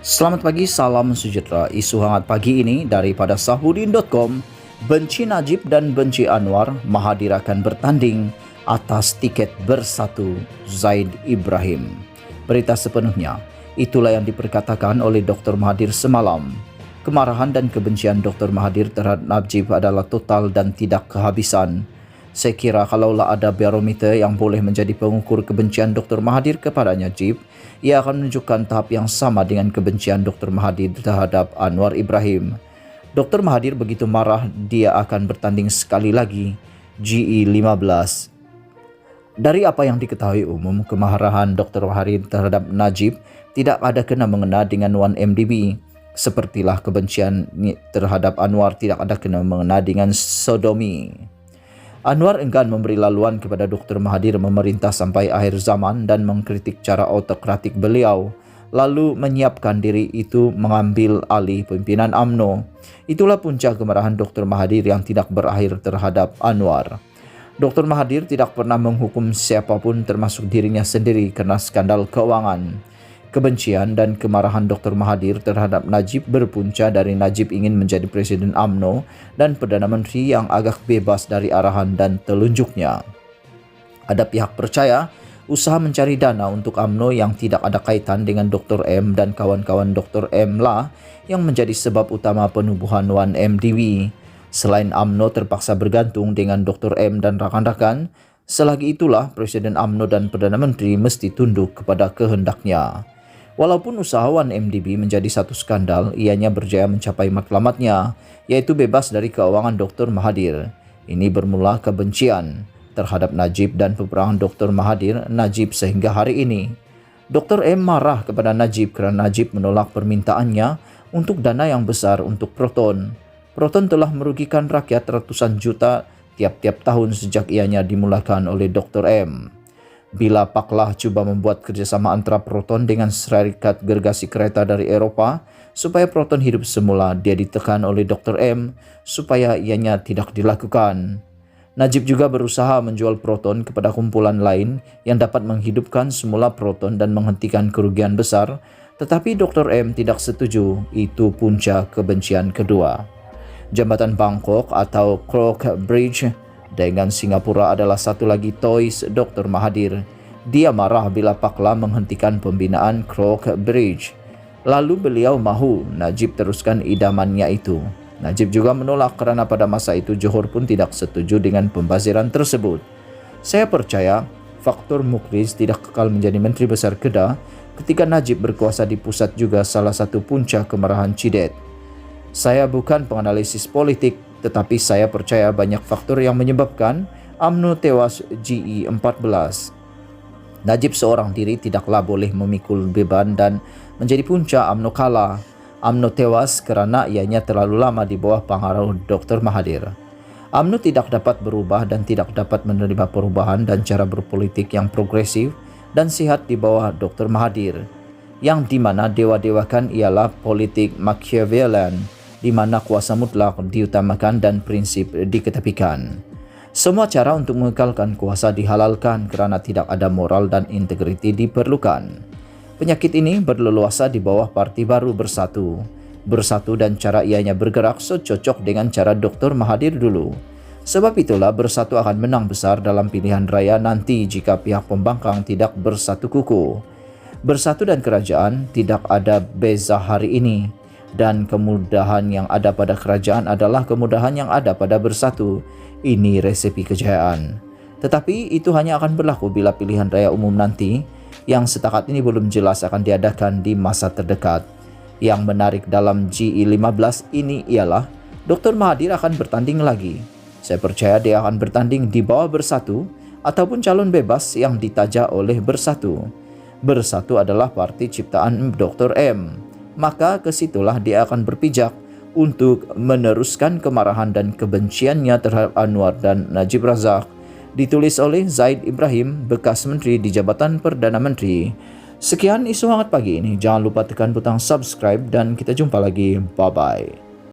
Selamat pagi, salam sejahtera. Isu hangat pagi ini daripada Sahudin.com. Benci Najib dan benci Anwar, Mahathir akan bertanding atas tiket bersatu Zaid Ibrahim. Berita sepenuhnya, itulah yang diperkatakan oleh Dr. Mahathir semalam. Kemarahan dan kebencian Dr. Mahathir terhadap Najib adalah total dan tidak kehabisan. Saya kira kalaulah ada barometer yang boleh menjadi pengukur kebencian Dr. Mahathir kepada Najib, ia akan menunjukkan tahap yang sama dengan kebencian Dr. Mahathir terhadap Anwar Ibrahim. Dr. Mahathir begitu marah, dia akan bertanding sekali lagi GE15. Dari apa yang diketahui umum, kemarahan Dr. Mahathir terhadap Najib tidak ada kena mengena dengan 1MDB. Sepertilah kebencian terhadap Anwar tidak ada kena mengena dengan sodomi. Anwar enggan memberi laluan kepada Dr. Mahathir memerintah sampai akhir zaman dan mengkritik cara autokratik beliau, lalu menyiapkan diri itu mengambil alih pimpinan UMNO. Itulah puncak kemarahan Dr. Mahathir yang tidak berakhir terhadap Anwar. Dr. Mahathir tidak pernah menghukum siapapun termasuk dirinya sendiri karena skandal keuangan. Kebencian dan kemarahan Dr. Mahathir terhadap Najib berpunca dari Najib ingin menjadi Presiden UMNO dan Perdana Menteri yang agak bebas dari arahan dan telunjuknya. Ada pihak percaya usaha mencari dana untuk UMNO yang tidak ada kaitan dengan Dr. M dan kawan-kawan Dr. M lah yang menjadi sebab utama penubuhan 1MDB. Selain UMNO terpaksa bergantung dengan Dr. M dan rakan-rakan, selagi itulah Presiden UMNO dan Perdana Menteri mesti tunduk kepada kehendaknya. Walaupun usaha 1MDB menjadi satu skandal, ianya berjaya mencapai matlamatnya, yaitu bebas dari keuangan Dr. Mahathir. Ini bermula kebencian terhadap Najib dan peperangan Dr. Mahathir Najib sehingga hari ini. Dr. M marah kepada Najib kerana Najib menolak permintaannya untuk dana yang besar untuk Proton. Proton telah merugikan rakyat ratusan juta tiap-tiap tahun sejak ianya dimulakan oleh Dr. M. Bila Paklah cuba membuat kerjasama antara Proton dengan Serikat Gergasi Kereta dari Eropah supaya Proton hidup semula, dia ditekan oleh Dr. M supaya ianya tidak dilakukan. Najib juga berusaha menjual Proton kepada kumpulan lain yang dapat menghidupkan semula Proton dan menghentikan kerugian besar, tetapi Dr. M tidak setuju. Itu punca kebencian kedua. Jambatan Bangkok atau Crook Bridge dengan Singapura adalah satu lagi toys Dr. Mahathir. Dia marah bila Paklah menghentikan pembinaan Crook Bridge. Lalu beliau mahu Najib teruskan idamannya itu. Najib juga menolak kerana pada masa itu Johor pun tidak setuju dengan pembaziran tersebut. Saya percaya faktor Mukhriz tidak kekal menjadi Menteri Besar Kedah ketika Najib berkuasa di pusat juga salah satu punca kemarahan Cidet. Saya bukan penganalisis politik, tetapi saya percaya banyak faktor yang menyebabkan UMNO tewas GE14. Najib seorang diri tidaklah boleh memikul beban dan menjadi punca UMNO kalah. UMNO tewas kerana ianya terlalu lama di bawah pengaruh Dr. Mahathir. UMNO tidak dapat berubah dan tidak dapat menerima perubahan dan cara berpolitik yang progresif dan sihat di bawah Dr. Mahathir, yang di mana dewa-dewakan ialah politik Machiavellian, di mana kuasa mutlak diutamakan dan prinsip diketepikan. Semua cara untuk mengekalkan kuasa dihalalkan kerana tidak ada moral dan integriti diperlukan. Penyakit ini berleluasa di bawah parti baru Bersatu. Bersatu dan cara ianya bergerak secocok dengan cara Dr. Mahathir dulu. Sebab itulah Bersatu akan menang besar dalam pilihan raya nanti jika pihak pembangkang tidak bersatu kukuh. Bersatu dan kerajaan tidak ada beza hari ini. Dan kemudahan yang ada pada kerajaan adalah kemudahan yang ada pada Bersatu. Ini resepi kejayaan. Tetapi itu hanya akan berlaku bila pilihan raya umum nanti, yang setakat ini belum jelas akan diadakan di masa terdekat. Yang menarik dalam GE15 ini ialah Dr. Mahathir akan bertanding lagi. Saya percaya dia akan bertanding di bawah Bersatu ataupun calon bebas yang ditaja oleh Bersatu. Bersatu adalah parti ciptaan Dr. M. Maka kesitulah dia akan berpijak untuk meneruskan kemarahan dan kebenciannya terhadap Anwar dan Najib Razak. Ditulis oleh Zaid Ibrahim, bekas Menteri di Jabatan Perdana Menteri. Sekian isu hangat pagi ini. Jangan lupa tekan butang subscribe dan kita jumpa lagi. Bye-bye.